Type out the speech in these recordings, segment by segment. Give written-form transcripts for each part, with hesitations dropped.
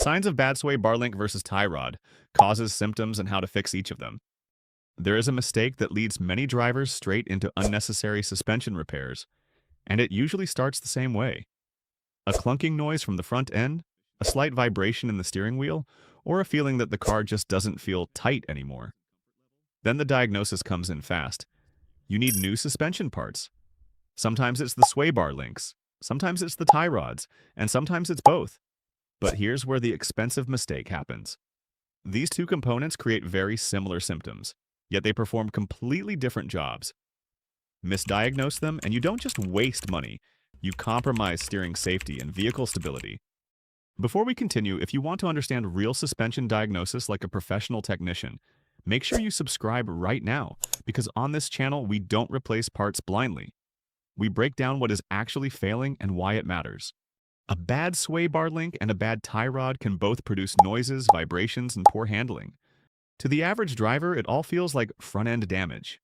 Signs of bad sway bar link versus tie rod, causes, symptoms, and how to fix each of them. There is a mistake that leads many drivers straight into unnecessary suspension repairs, and it usually starts the same way. A clunking noise from the front end, a slight vibration in the steering wheel, or a feeling that the car just doesn't feel tight anymore. Then the diagnosis comes in fast. You need new suspension parts. Sometimes it's the sway bar links, sometimes it's the tie rods, and sometimes it's both. But here's where the expensive mistake happens. These two components create very similar symptoms, yet they perform completely different jobs. Misdiagnose them, and you don't just waste money, you compromise steering safety and vehicle stability. Before we continue, if you want to understand real suspension diagnosis like a professional technician, make sure you subscribe right now, because on this channel we don't replace parts blindly. We break down what is actually failing and why it matters. A bad sway bar link and a bad tie rod can both produce noises, vibrations, and poor handling. To the average driver, it all feels like front-end damage.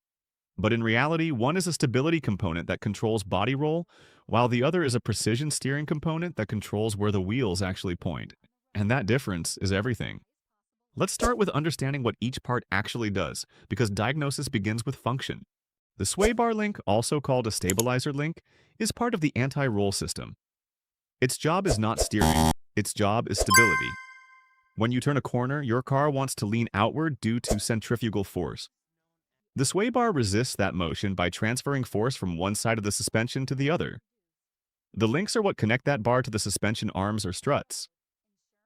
But in reality, one is a stability component that controls body roll, while the other is a precision steering component that controls where the wheels actually point. And that difference is everything. Let's start with understanding what each part actually does, because diagnosis begins with function. The sway bar link, also called a stabilizer link, is part of the anti-roll system. Its job is not steering, its job is stability. When you turn a corner, your car wants to lean outward due to centrifugal force. The sway bar resists that motion by transferring force from one side of the suspension to the other. The links are what connect that bar to the suspension arms or struts.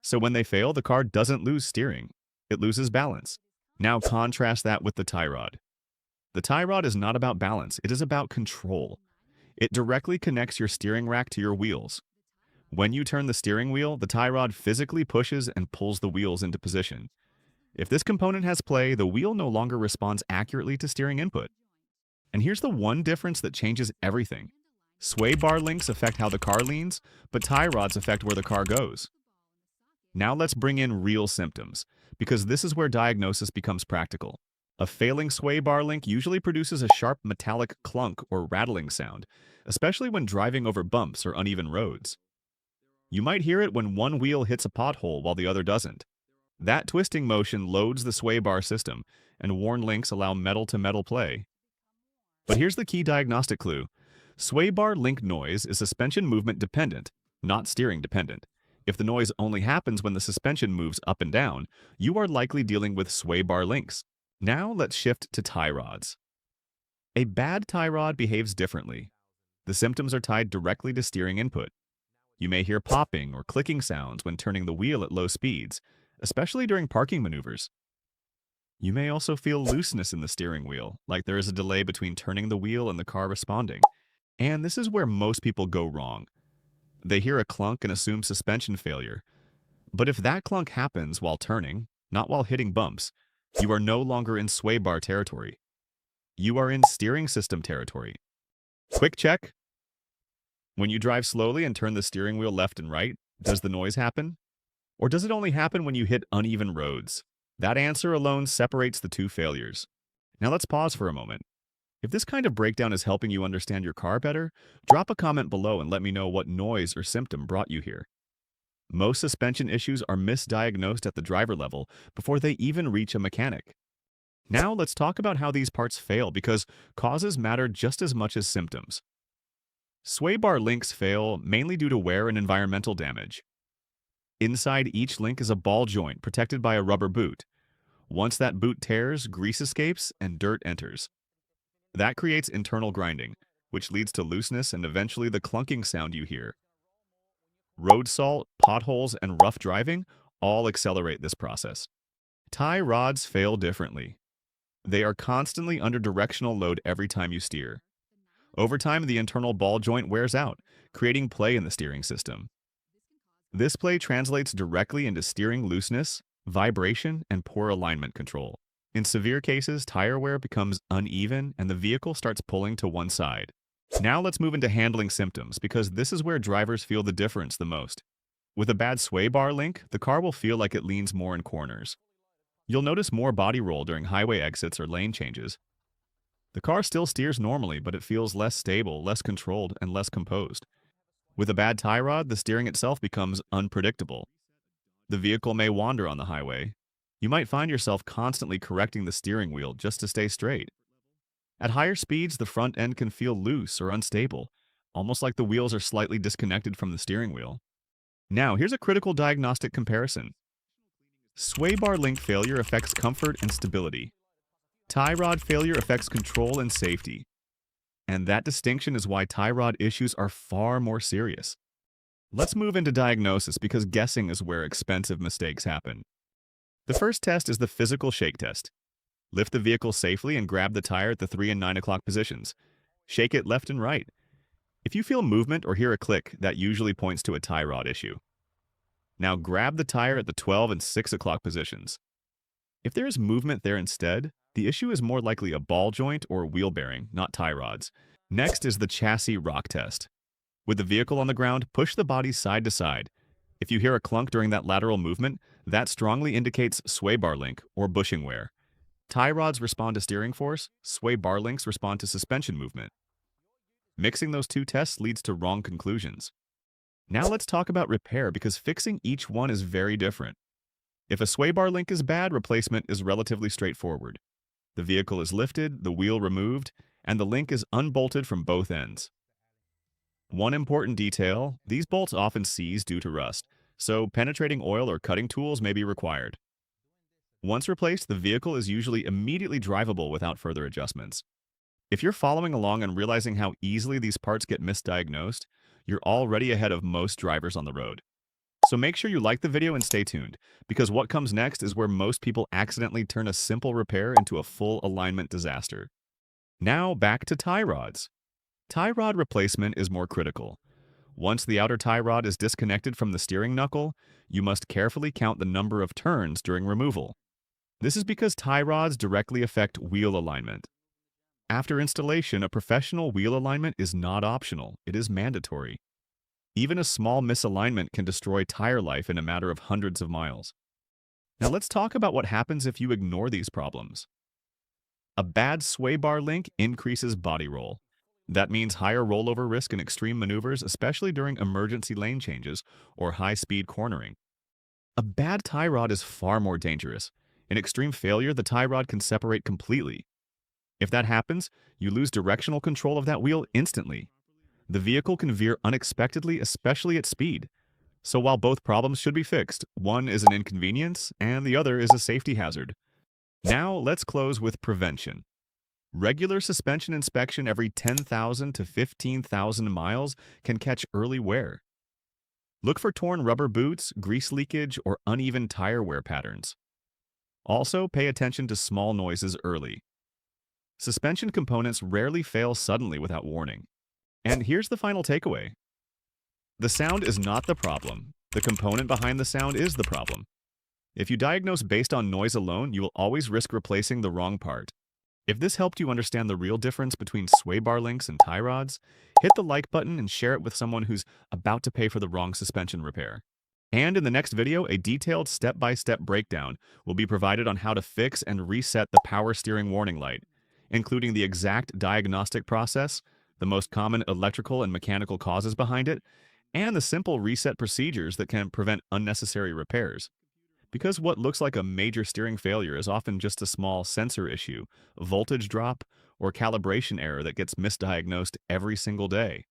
So when they fail, the car doesn't lose steering, it loses balance. Now contrast that with the tie rod. The tie rod is not about balance, it is about control. It directly connects your steering rack to your wheels. When you turn the steering wheel, the tie rod physically pushes and pulls the wheels into position. If this component has play, the wheel no longer responds accurately to steering input. And here's the one difference that changes everything. Sway bar links affect how the car leans, but tie rods affect where the car goes. Now let's bring in real symptoms, because this is where diagnosis becomes practical. A failing sway bar link usually produces a sharp metallic clunk or rattling sound, especially when driving over bumps or uneven roads. You might hear it when one wheel hits a pothole while the other doesn't. That twisting motion loads the sway bar system, and worn links allow metal-to-metal play. But here's the key diagnostic clue. Sway bar link noise is suspension movement dependent, not steering dependent. If the noise only happens when the suspension moves up and down, you are likely dealing with sway bar links. Now let's shift to tie rods. A bad tie rod behaves differently. The symptoms are tied directly to steering input. You may hear popping or clicking sounds when turning the wheel at low speeds, especially during parking maneuvers. You may also feel looseness in the steering wheel, like there is a delay between turning the wheel and the car responding. And this is where most people go wrong. They hear a clunk and assume suspension failure. But if that clunk happens while turning, not while hitting bumps, you are no longer in sway bar territory. You are in steering system territory. Quick check. When you drive slowly and turn the steering wheel left and right, does the noise happen? Or does it only happen when you hit uneven roads? That answer alone separates the two failures. Now let's pause for a moment. If this kind of breakdown is helping you understand your car better, drop a comment below and let me know what noise or symptom brought you here. Most suspension issues are misdiagnosed at the driver level before they even reach a mechanic. Now let's talk about how these parts fail, because causes matter just as much as symptoms. Sway bar links fail mainly due to wear and environmental damage. Inside each link is a ball joint protected by a rubber boot. Once that boot tears, grease escapes and dirt enters. That creates internal grinding, which leads to looseness and eventually the clunking sound you hear. Road salt, potholes, and rough driving all accelerate this process. Tie rods fail differently. They are constantly under directional load every time you steer. Over time, the internal ball joint wears out, creating play in the steering system. This play translates directly into steering looseness, vibration, and poor alignment control. In severe cases, tire wear becomes uneven and the vehicle starts pulling to one side. Now let's move into handling symptoms, because this is where drivers feel the difference the most. With a bad sway bar link, the car will feel like it leans more in corners. You'll notice more body roll during highway exits or lane changes. The car still steers normally, but it feels less stable, less controlled, and less composed. With a bad tie rod, the steering itself becomes unpredictable. The vehicle may wander on the highway. You might find yourself constantly correcting the steering wheel just to stay straight. At higher speeds, the front end can feel loose or unstable, almost like the wheels are slightly disconnected from the steering wheel. Now, here's a critical diagnostic comparison. Sway bar link failure affects comfort and stability. Tie rod failure affects control and safety. And that distinction is why tie rod issues are far more serious. Let's move into diagnosis because guessing is where expensive mistakes happen. The first test is the physical shake test. Lift the vehicle safely and grab the tire at the 3 and 9 o'clock positions. Shake it left and right. If you feel movement or hear a click, that usually points to a tie rod issue. Now grab the tire at the 12 and 6 o'clock positions. If there is movement there instead, the issue is more likely a ball joint or wheel bearing, not tie rods. Next is the chassis rock test. With the vehicle on the ground, push the body side to side. If you hear a clunk during that lateral movement, that strongly indicates sway bar link or bushing wear. Tie rods respond to steering force, sway bar links respond to suspension movement. Mixing those two tests leads to wrong conclusions. Now let's talk about repair because fixing each one is very different. If a sway bar link is bad, replacement is relatively straightforward. The vehicle is lifted, the wheel removed, and the link is unbolted from both ends. One important detail, these bolts often seize due to rust, so penetrating oil or cutting tools may be required. Once replaced, the vehicle is usually immediately drivable without further adjustments. If you're following along and realizing how easily these parts get misdiagnosed, you're already ahead of most drivers on the road. So make sure you like the video and stay tuned, because what comes next is where most people accidentally turn a simple repair into a full alignment disaster. Now back to tie rods. Tie rod replacement is more critical. Once the outer tie rod is disconnected from the steering knuckle, you must carefully count the number of turns during removal. This is because tie rods directly affect wheel alignment. After installation, a professional wheel alignment is not optional, it is mandatory. Even a small misalignment can destroy tire life in a matter of hundreds of miles. Now let's talk about what happens if you ignore these problems. A bad sway bar link increases body roll. That means higher rollover risk in extreme maneuvers, especially during emergency lane changes or high-speed cornering. A bad tie rod is far more dangerous. In extreme failure, the tie rod can separate completely. If that happens, you lose directional control of that wheel instantly. The vehicle can veer unexpectedly, especially at speed. So while both problems should be fixed, one is an inconvenience and the other is a safety hazard. Now let's close with prevention. Regular suspension inspection every 10,000 to 15,000 miles can catch early wear. Look for torn rubber boots, grease leakage, or uneven tire wear patterns. Also, pay attention to small noises early. Suspension components rarely fail suddenly without warning. And here's the final takeaway. The sound is not the problem. The component behind the sound is the problem. If you diagnose based on noise alone, you will always risk replacing the wrong part. If this helped you understand the real difference between sway bar links and tie rods, hit the like button and share it with someone who's about to pay for the wrong suspension repair. And in the next video, a detailed step-by-step breakdown will be provided on how to fix and reset the power steering warning light, including the exact diagnostic process, the most common electrical and mechanical causes behind it, and the simple reset procedures that can prevent unnecessary repairs. Because what looks like a major steering failure is often just a small sensor issue, voltage drop, or calibration error that gets misdiagnosed every single day.